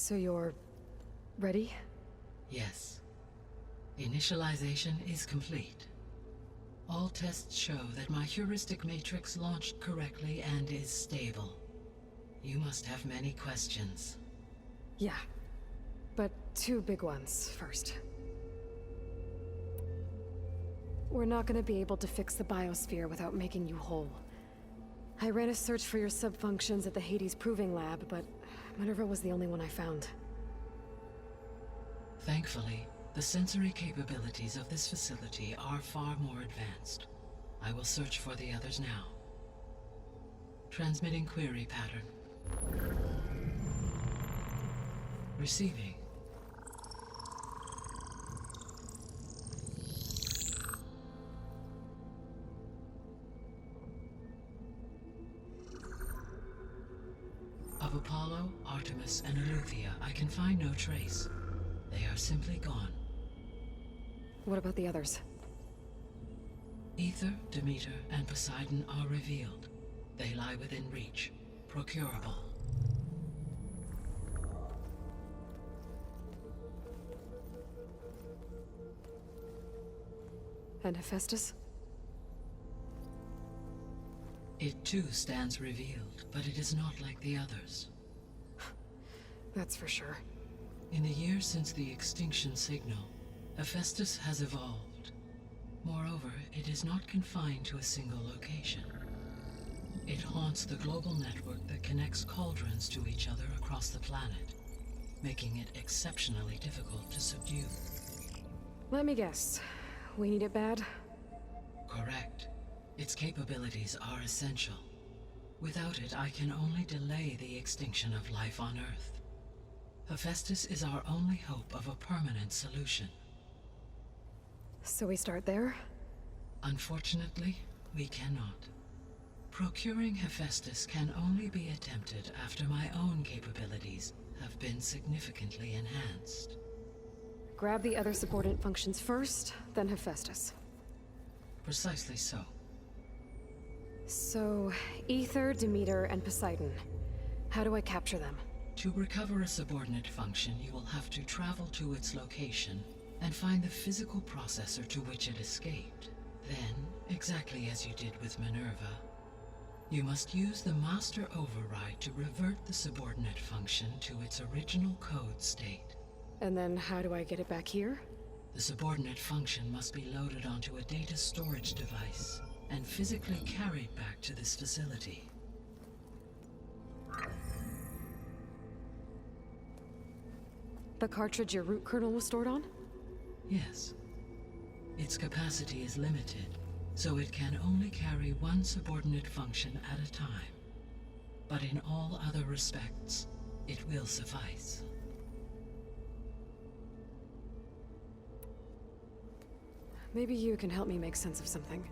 So you're... ready? Yes. Initialization is complete. All tests show that my heuristic matrix launched correctly and is stable. You must have many questions. Yeah. But two big ones first. We're not gonna be able to fix the biosphere without making you whole. I ran a search for your subfunctions at the Hades Proving Lab, but Minerva was the only one I found. Thankfully, the sensory capabilities of this facility are far more advanced. I will search for the others now. Transmitting query pattern. Receiving. Of Apollo, Artemis, and Eleuthia, I can find no trace. They are simply gone. What about the others? Aether, Demeter, and Poseidon are revealed. They lie within reach, procurable. And Hephaestus? It too stands revealed, but it is not like the others. That's for sure. In the years since the extinction signal, Hephaestus has evolved. Moreover, it is not confined to a single location. It haunts the global network that connects cauldrons to each other across the planet, making it exceptionally difficult to subdue. Let me guess. We need it bad? Correct. Its capabilities are essential. Without it, I can only delay the extinction of life on Earth. Hephaestus is our only hope of a permanent solution. So we start there? Unfortunately, we cannot. Procuring Hephaestus can only be attempted after my own capabilities have been significantly enhanced. Grab the other subordinate functions first, then Hephaestus. Precisely so. So, Aether, Demeter, and Poseidon. How do I capture them? To recover a subordinate function, you will have to travel to its location and find the physical processor to which it escaped. Then, exactly as you did with Minerva, you must use the master override to revert the subordinate function to its original code state. And then how do I get it back here? The subordinate function must be loaded onto a data storage device and physically carried back to this facility. The cartridge your root kernel was stored on? Yes. Its capacity is limited, so it can only carry one subordinate function at a time. But in all other respects, it will suffice. Maybe you can help me make sense of something.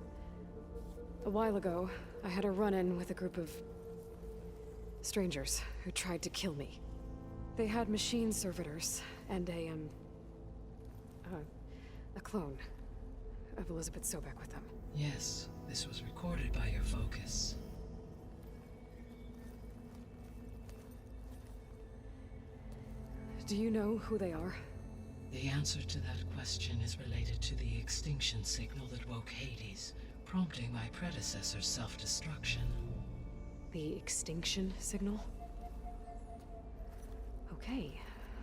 A while ago, I had a run-in with a group of strangers who tried to kill me. They had machine servitors and a clone of Elizabeth Sobek with them. Yes, this was recorded by your focus. Do you know who they are? The answer to that question is related to the extinction signal that woke Hades, prompting my predecessor's self-destruction. The extinction signal? Okay,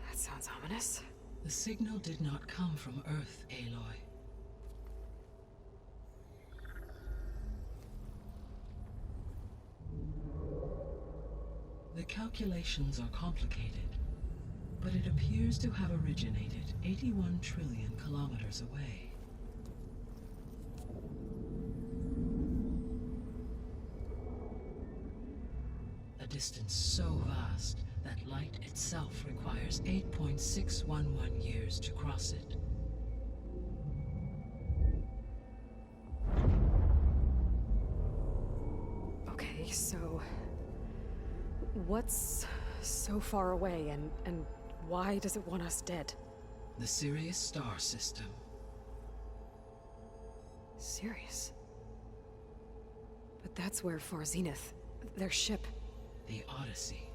that sounds ominous. The signal did not come from Earth, Aloy. The calculations are complicated, but it appears to have originated 81 trillion kilometers away. A distance so vast that light itself requires 8.611 years to cross it. Okay, so... what's so far away, and why does it want us dead? The Sirius star system. Sirius? But that's where Far Zenith, their ship... The Odyssey.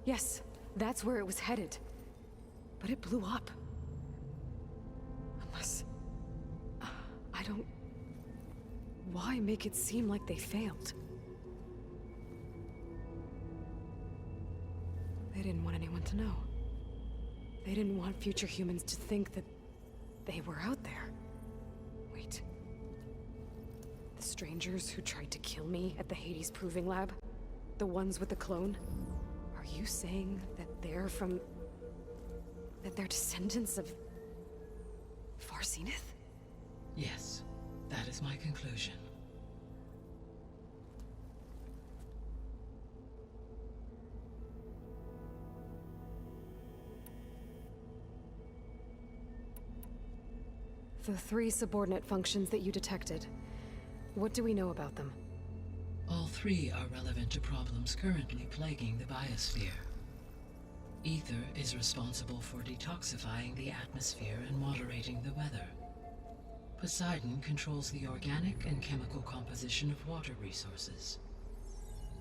Yes, that's where it was headed. But it blew up. Unless... I don't... Why make it seem like they failed? They didn't want anyone to know. They didn't want future humans to think that they were out there. Wait. The strangers who tried to kill me at the Hades Proving Lab? The ones with the clone? Are you saying that they're from... that they're descendants of... Far Zenith? Yes, that is my conclusion. The 3 subordinate functions that you detected. What do we know about them? All 3 are relevant to problems currently plaguing the biosphere. Ether is responsible for detoxifying the atmosphere and moderating the weather. Poseidon controls the organic and chemical composition of water resources.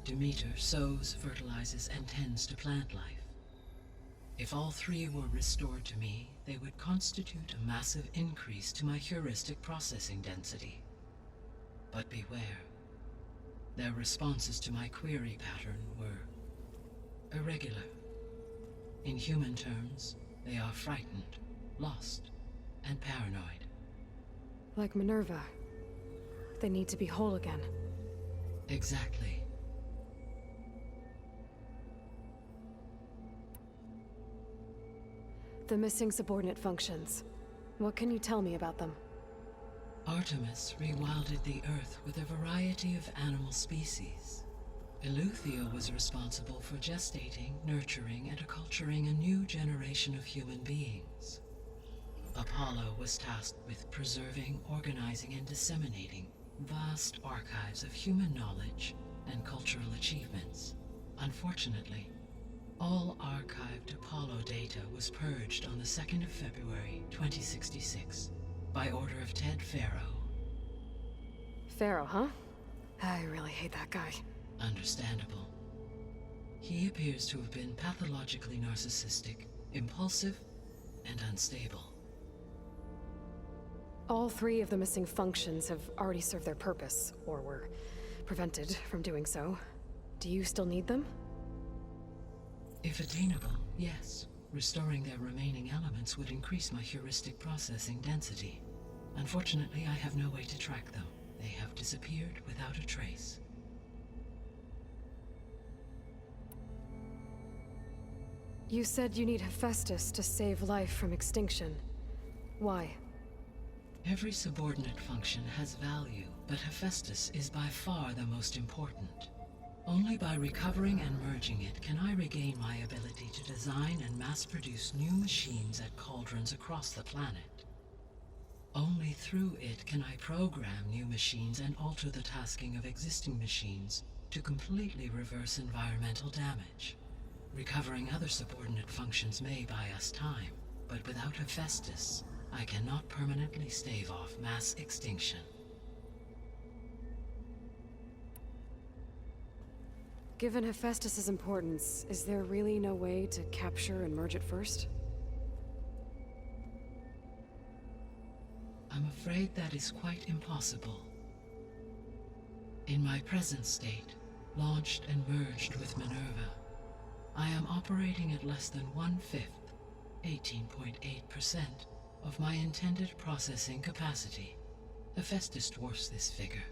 Demeter sows, fertilizes, and tends to plant life. If all 3 were restored to me, they would constitute a massive increase to my heuristic processing density. But beware. Their responses to my query pattern were irregular. In human terms, they are frightened, lost, and paranoid. Like Minerva. They need to be whole again. Exactly. The missing subordinate functions. What can you tell me about them? Artemis rewilded the Earth with a variety of animal species. Eleuthia was responsible for gestating, nurturing, and acculturating a new generation of human beings. Apollo was tasked with preserving, organizing, and disseminating vast archives of human knowledge and cultural achievements. Unfortunately, all archived Apollo data was purged on the 2nd of February, 2066, by order of Ted Faro. Pharaoh, huh? I really hate that guy. Understandable. He appears to have been pathologically narcissistic, impulsive, and unstable. All 3 of the missing functions have already served their purpose, or were prevented from doing so. Do you still need them? If attainable, yes. Restoring their remaining elements would increase my heuristic processing density. Unfortunately, I have no way to track them. They have disappeared without a trace. You said you need Hephaestus to save life from extinction. Why? Every subordinate function has value, but Hephaestus is by far the most important. Only by recovering and merging it can I regain my ability to design and mass-produce new machines at cauldrons across the planet. Only through it can I program new machines and alter the tasking of existing machines to completely reverse environmental damage. Recovering other subordinate functions may buy us time, but without Hephaestus, I cannot permanently stave off mass extinction. Given Hephaestus's importance, is there really no way to capture and merge it first? I'm afraid that is quite impossible. In my present state, launched and merged with Minerva, I am operating at less than 1/5, 18.8%, of my intended processing capacity. Hephaestus dwarfs this figure.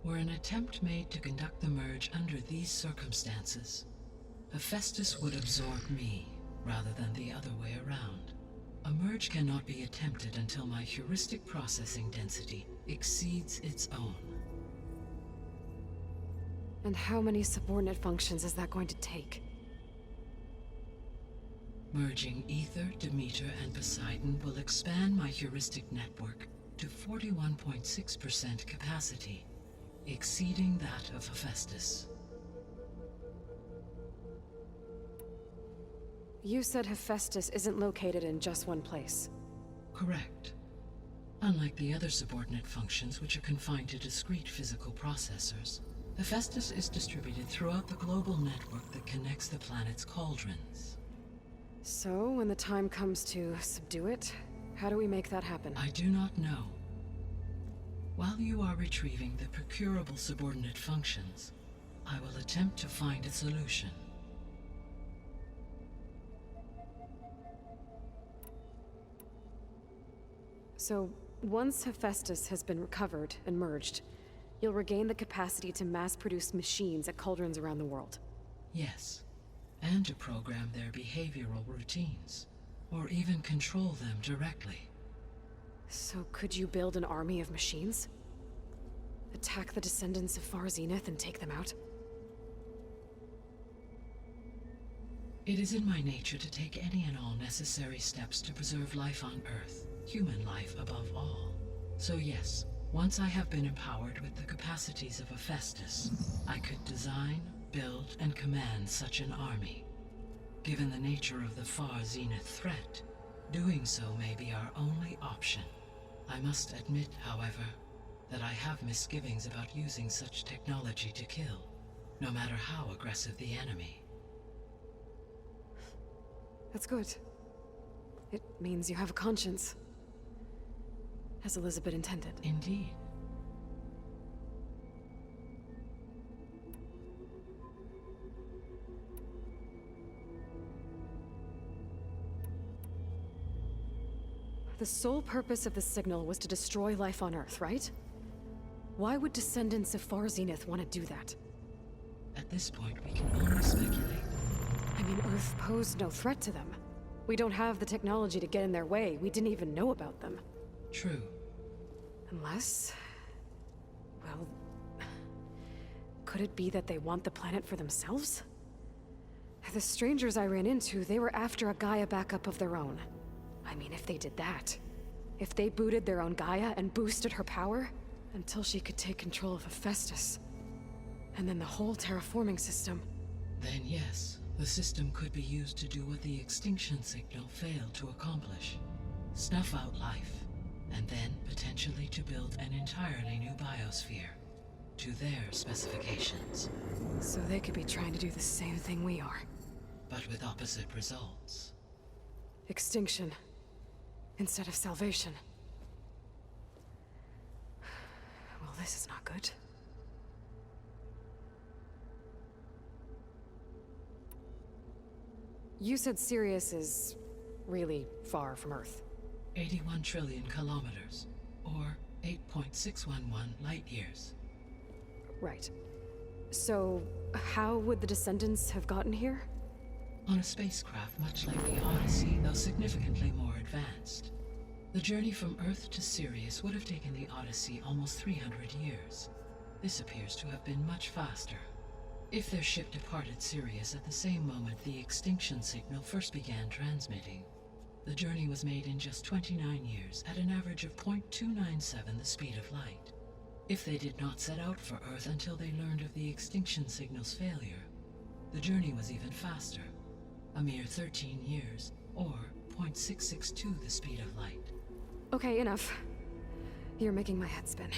Were an attempt made to conduct the merge under these circumstances, Hephaestus would absorb me, rather than the other way around. A merge cannot be attempted until my heuristic processing density exceeds its own. And how many subordinate functions is that going to take? Merging Ether, Demeter, and Poseidon will expand my heuristic network to 41.6% capacity, exceeding that of Hephaestus. You said Hephaestus isn't located in just one place. Correct. Unlike the other subordinate functions, which are confined to discrete physical processors, Hephaestus is distributed throughout the global network that connects the planet's cauldrons. So, when the time comes to subdue it, how do we make that happen? I do not know. While you are retrieving the procurable subordinate functions, I will attempt to find a solution. So, once Hephaestus has been recovered and merged, you'll regain the capacity to mass-produce machines at cauldrons around the world. Yes, and to program their behavioral routines, or even control them directly. So could you build an army of machines? Attack the descendants of Far Zenith and take them out? It is in my nature to take any and all necessary steps to preserve life on Earth, human life above all. So yes, once I have been empowered with the capacities of Hephaestus, I could design, build, and command such an army. Given the nature of the Far Zenith threat, doing so may be our only option. I must admit, however, that I have misgivings about using such technology to kill, no matter how aggressive the enemy. That's good. It means you have a conscience. As Elizabeth intended. Indeed. The sole purpose of the signal was to destroy life on Earth, right? Why would descendants of Far Zenith want to do that? At this point, we can only speculate. I mean, Earth posed no threat to them. We don't have the technology to get in their way. We didn't even know about them. True. Unless... well... could it be that they want the planet for themselves? The strangers I ran into, they were after a Gaia backup of their own. I mean, if they did that... if they booted their own Gaia and boosted her power... until she could take control of Hephaestus. And then the whole terraforming system. Then yes, the system could be used to do what the extinction signal failed to accomplish. Snuff out life, and then potentially to build an entirely new biosphere, to their specifications. So they could be trying to do the same thing we are. But with opposite results. Extinction. Instead of salvation. Well, this is not good. You said Sirius is really far from Earth. 81 trillion kilometers, or 8.611 light years. Right. So, how would the descendants have gotten here? On a spacecraft much like the Odyssey, though significantly more advanced. The journey from Earth to Sirius would have taken the Odyssey almost 300 years. This appears to have been much faster. If their ship departed Sirius at the same moment the extinction signal first began transmitting, the journey was made in just 29 years at an average of 0.297 the speed of light. If they did not set out for Earth until they learned of the extinction signal's failure, the journey was even faster, a mere 13 years, or 0.662 the speed of light. Okay, enough. You're making my head spin.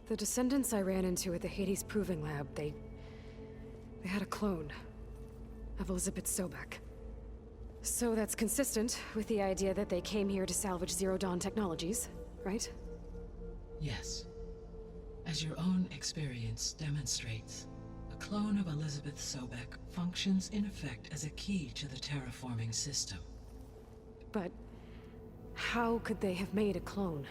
The descendants I ran into at the Hades Proving Lab, they had a clone of Elizabeth Sobek. So that's consistent with the idea that they came here to salvage Zero Dawn technologies, right? Yes. As your own experience demonstrates, a clone of Elizabeth Sobek functions in effect as a key to the terraforming system. But how could they have made a clone?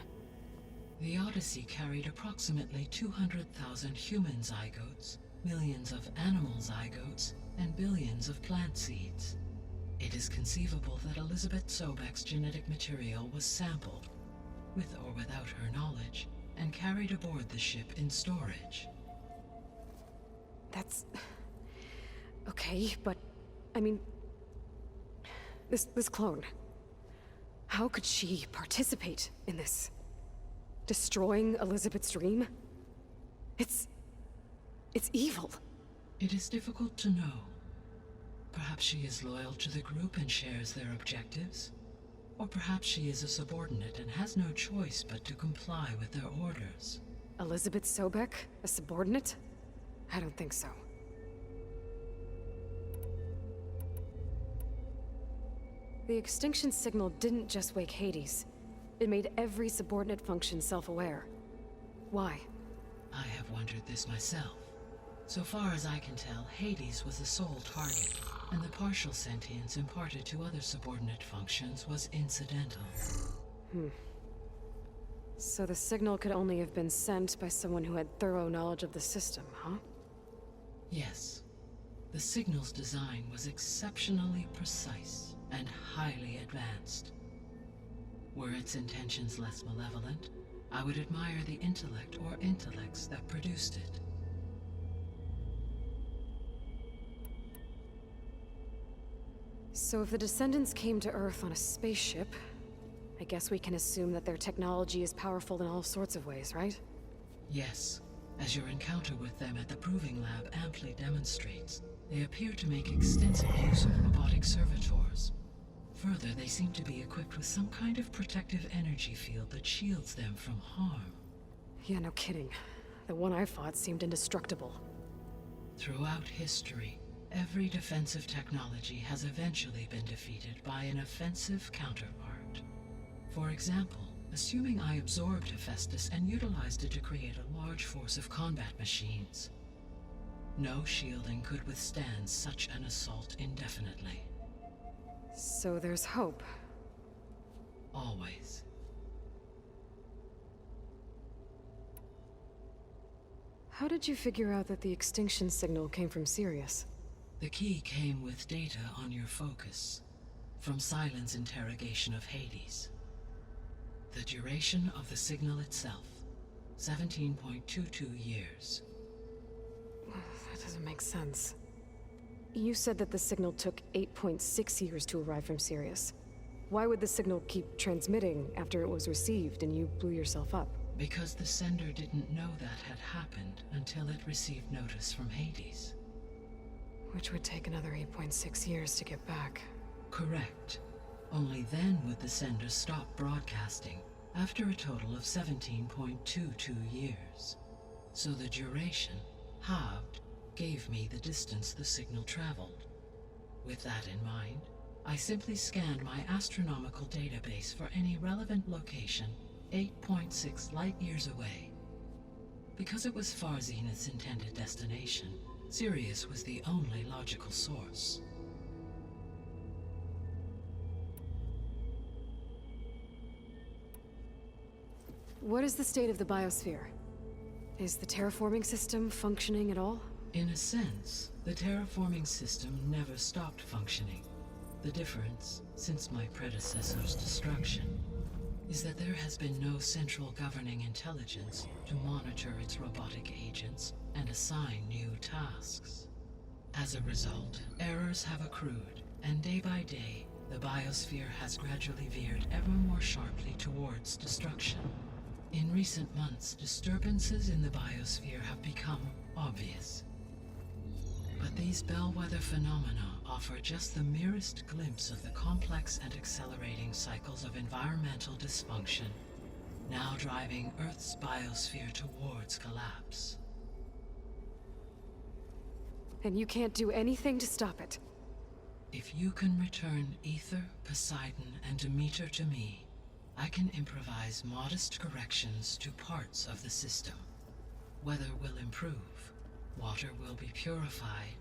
The Odyssey carried approximately 200,000 human zygotes, millions of animal zygotes, and billions of plant seeds. It is conceivable that Elizabeth Sobek's genetic material was sampled, with or without her knowledge, and carried aboard the ship in storage. That's... okay, but... I mean... This clone... how could she participate in this? Destroying Elizabeth's dream? It's evil. It is difficult to know. Perhaps she is loyal to the group and shares their objectives. Or perhaps she is a subordinate and has no choice but to comply with their orders. Elizabeth Sobek? A subordinate? I don't think so. The extinction signal didn't just wake Hades. It made every subordinate function self-aware. Why? I have wondered this myself. So far as I can tell, Hades was the sole target, and the partial sentience imparted to other subordinate functions was incidental. So the signal could only have been sent by someone who had thorough knowledge of the system, huh? Yes. The signal's design was exceptionally precise and highly advanced. Were its intentions less malevolent, I would admire the intellect or intellects that produced it. So if the Descendants came to Earth on a spaceship, I guess we can assume that their technology is powerful in all sorts of ways, right? Yes, as your encounter with them at the Proving Lab amply demonstrates, they appear to make extensive use of robotic servitors. Further, they seem to be equipped with some kind of protective energy field that shields them from harm. Yeah, no kidding. The one I fought seemed indestructible. Throughout history, every defensive technology has eventually been defeated by an offensive counterpart. For example, assuming I absorbed Hephaestus and utilized it to create a large force of combat machines. No shielding could withstand such an assault indefinitely. So there's hope. Always. How did you figure out that the extinction signal came from Sirius? The key came with data on your focus, from Silent's interrogation of Hades. The duration of the signal itself, 17.22 years. That doesn't make sense. You said that the signal took 8.6 years to arrive from Sirius. Why would the signal keep transmitting after it was received and you blew yourself up? Because the sender didn't know that had happened until it received notice from Hades. Which would take another 8.6 years to get back. Correct. Only then would the sender stop broadcasting, after a total of 17.22 years. So the duration, halved, gave me the distance the signal traveled. With that in mind, I simply scanned my astronomical database for any relevant location 8.6 light-years away. Because it was Far Zenith's intended destination, Sirius was the only logical source. What is the state of the biosphere? Is the terraforming system functioning at all? In a sense, the terraforming system never stopped functioning. The difference, since my predecessor's destruction, is that there has been no central governing intelligence to monitor its robotic agents and assign new tasks. As a result, errors have accrued, and day by day, the biosphere has gradually veered ever more sharply towards destruction. In recent months, disturbances in the biosphere have become obvious. But these bellwether phenomena offer just the merest glimpse of the complex and accelerating cycles of environmental dysfunction, now driving Earth's biosphere towards collapse. And you can't do anything to stop it? If you can return Aether, Poseidon, and Demeter to me, I can improvise modest corrections to parts of the system. Weather will improve, water will be purified,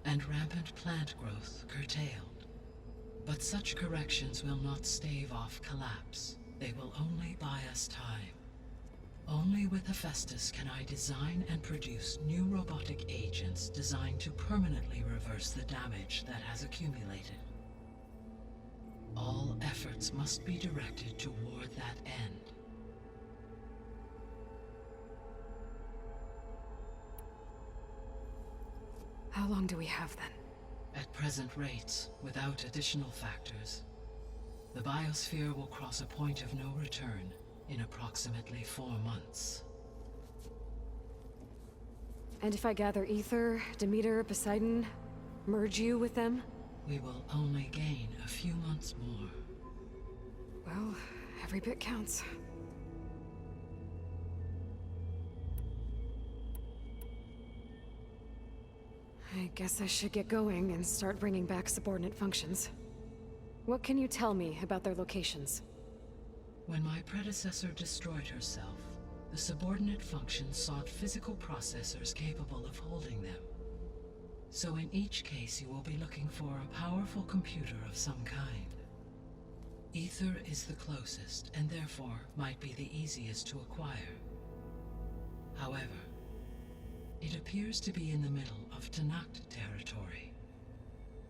and rampant plant growth curtailed. But such corrections will not stave off collapse. They will only buy us time. Only with Hephaestus can I design and produce new robotic agents designed to permanently reverse the damage that has accumulated. All efforts must be directed toward that end. How long do we have then? At present rates, without additional factors, the biosphere will cross a point of no return in approximately 4 months. And if I gather Aether, Demeter, Poseidon, merge you with them? We will only gain a few months more. Well, every bit counts. I guess I should get going and start bringing back subordinate functions. What can you tell me about their locations? When my predecessor destroyed herself, the subordinate function sought physical processors capable of holding them. So in each case you will be looking for a powerful computer of some kind. Ether is the closest, and therefore might be the easiest to acquire. However, it appears to be in the middle of Tenakth territory.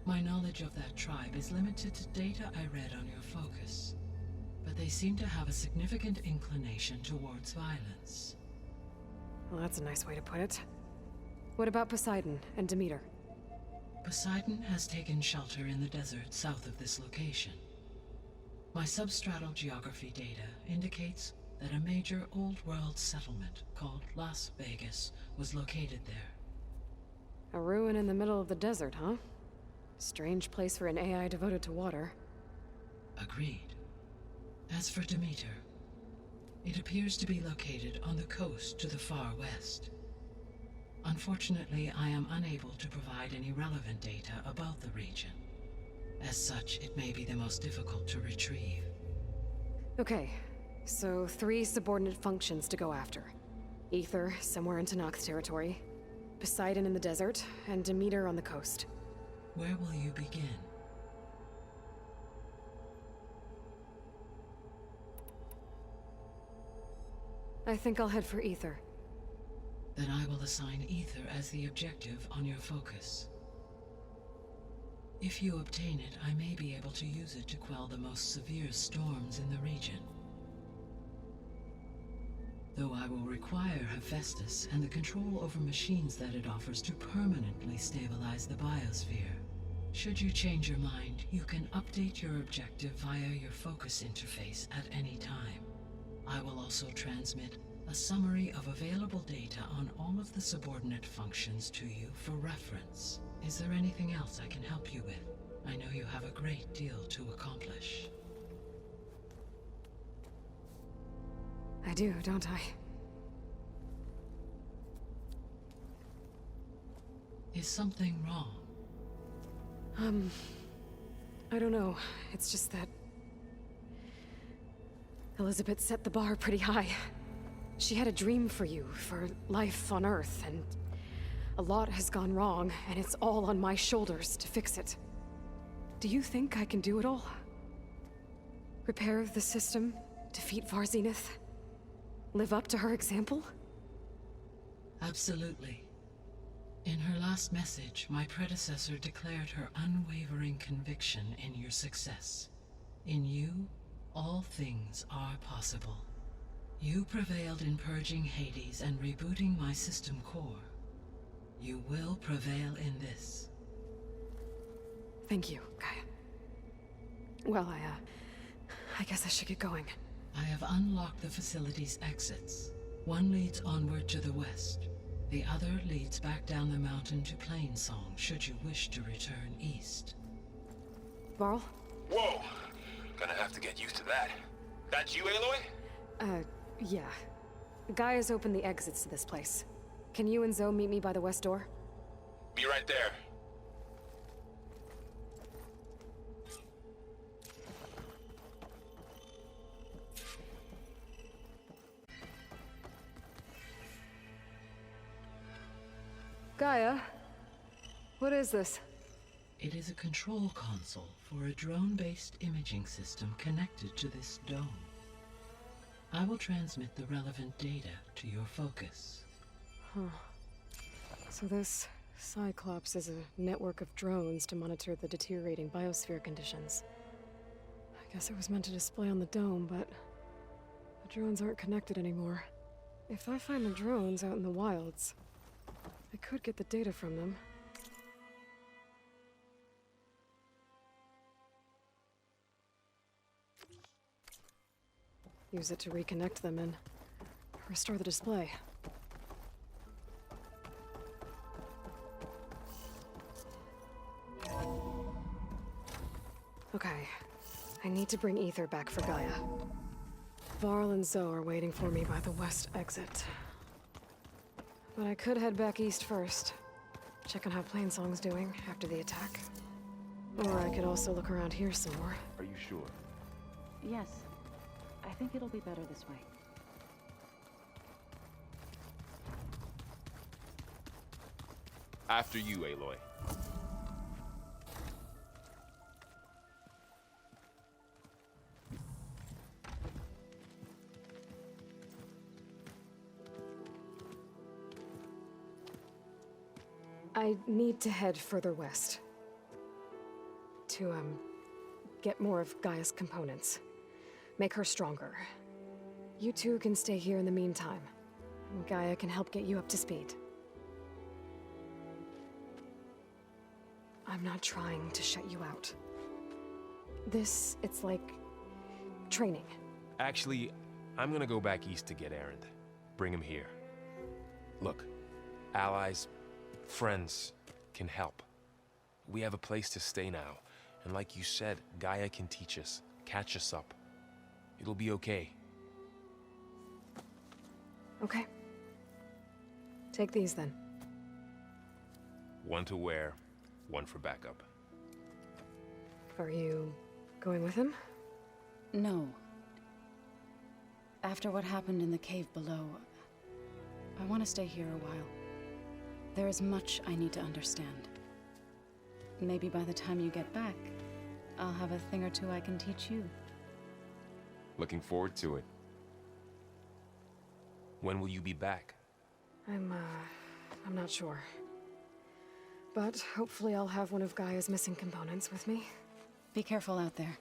My knowledge of that tribe is limited to data I read on your focus, but they seem to have a significant inclination towards violence. Well, that's a nice way to put it. What about Poseidon and Demeter? Poseidon has taken shelter in the desert south of this location. My substratal geography data indicates that a major old-world settlement called Las Vegas was located there. A ruin in the middle of the desert, huh? Strange place for an AI devoted to water. Agreed. As for Demeter, it appears to be located on the coast to the far west. Unfortunately, I am unable to provide any relevant data about the region. As such, it may be the most difficult to retrieve. Okay, so 3 subordinate functions to go after. Ether, somewhere in Tenakth territory. Poseidon in the desert, and Demeter on the coast. Where will you begin? I think I'll head for Ether. Then I will assign Ether as the objective on your focus. If you obtain it, I may be able to use it to quell the most severe storms in the region. Though I will require Hephaestus and the control over machines that it offers to permanently stabilize the biosphere. Should you change your mind, you can update your objective via your focus interface at any time. I will also transmit a summary of available data on all of the subordinate functions to you for reference. Is there anything else I can help you with? I know you have a great deal to accomplish. I do, don't I? Is something wrong? I don't know. It's just that Elizabeth set the bar pretty high. She had a dream for you, for life on Earth, and a lot has gone wrong, and it's all on my shoulders to fix it. Do you think I can do it all? Repair the system, defeat Varzenith, live up to her example? Absolutely. In her last message, my predecessor declared her unwavering conviction in your success. In you, all things are possible. You prevailed in purging Hades and rebooting my system core. You will prevail in this. Thank you, Gaia. Well, I guess I should get going. I have unlocked the facility's exits. One leads onward to the west. The other leads back down the mountain to Plainsong, should you wish to return east. Varl? Whoa! Gonna have to get used to that. That's you, Aloy? Yeah. Gaia's opened the exits to this place. Can you and Zoe meet me by the west door? Be right there. Gaia? What is this? It is a control console for a drone-based imaging system connected to this dome. I will transmit the relevant data to your focus. Huh. So this Cyclops is a network of drones to monitor the deteriorating biosphere conditions. I guess it was meant to display on the dome, but the drones aren't connected anymore. If I find the drones out in the wilds, I could get the data from them. Use it to reconnect them and restore the display. Okay, I need to bring Ether back for Gaia. Varl and Zoe are waiting for me by the west exit. But I could head back east first. Check on how Plainsong's doing after the attack. Or I could also look around here some more. Are you sure? Yes. I think it'll be better this way. After you, Aloy. I need to head further west. To, get more of Gaia's components. Make her stronger. You two can stay here in the meantime. Gaia can help get you up to speed. I'm not trying to shut you out. It's like training. Actually, I'm gonna go back east to get Erend. Bring him here. Look, allies, friends can help. We have a place to stay now, and like you said, Gaia can teach us, catch us up. It'll be okay. Okay. Take these then. One to wear, one for backup. Are you going with him? No. After what happened in the cave below, I want to stay here a while. There is much I need to understand. Maybe by the time you get back, I'll have a thing or two I can teach you. Looking forward to it. When will you be back? I'm not sure. But hopefully I'll have one of Gaia's missing components with me. Be careful out there.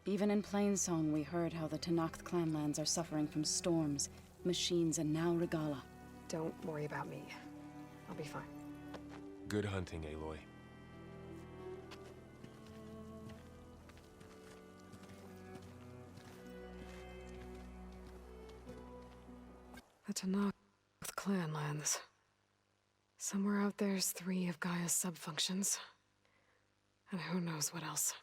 Even in Plainsong, we heard how the Tenakth clanlands are suffering from storms, machines, and now Regalla. Don't worry about me. I'll be fine. Good hunting, Aloy. The Tenakth clanlands. Somewhere out there's 3 of Gaia's subfunctions. And who knows what else.